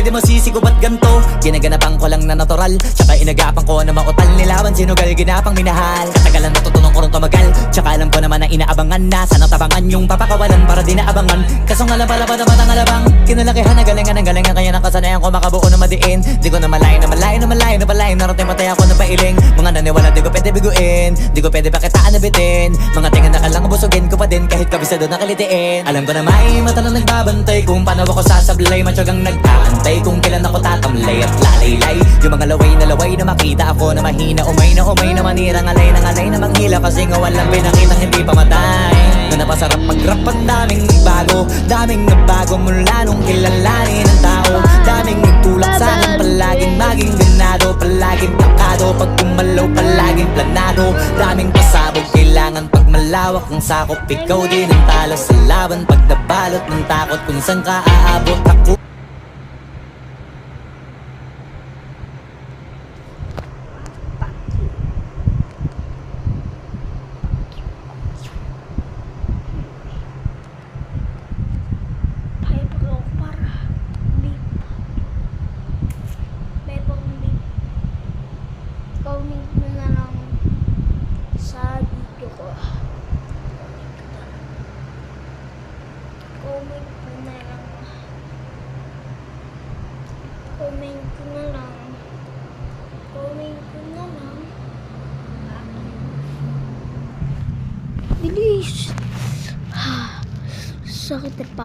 di masisi ko ba't ganto? Ginaganapan ko lang na natural, tsaka inagapan ko na mautal. Nilaban sinugal, ginapang minahal. Katagalan natutunan ko rin tumagal, tsaka alam ko naman na inaabangan na. Sana tabangan yung papakawalan para di naabangan. Kaso nga lang pala ba naman ang alabang kinalakihan na galingan ng galingan, kaya nakasanayan ko makabuo na madiin. Di ko na malayo na malayo na malayo na malayo. Narating matay ako na pailing. Mga naniwala di ko pwede biguin, di ko pwede pakitaan na bitin. Mga tinga na kalang busugin ko pa din kahit kabisado na kalitiin. Alam ko na may mata na nagbabantay kung paano ako sasablay. Matyagang nag-aantay kung kailan ako tatamlay at lalaylay. Yung mga laway na makita ako na mahina. Umay na manira, ngalay na manghila. Kasi nga walang pinakitang hindi pamatay. Na napasarap mag-rap ang daming nagbago mula nung kilalanin ang tao. Daming nagtulak sa'kin, palaging maging ganado, palaging takado. Pag kumalaw, palaging planado. Daming pasabog, kailangan pag malawak ang sakop. Ikaw din ang talo sa laban, pag nabalot ng takot. Kung saan ka aabot ako. Comment mo na lang sa video ko. Comment mo na lang. Comment ko na lang. Comment ko na lang. Bilis! Sakit na pa.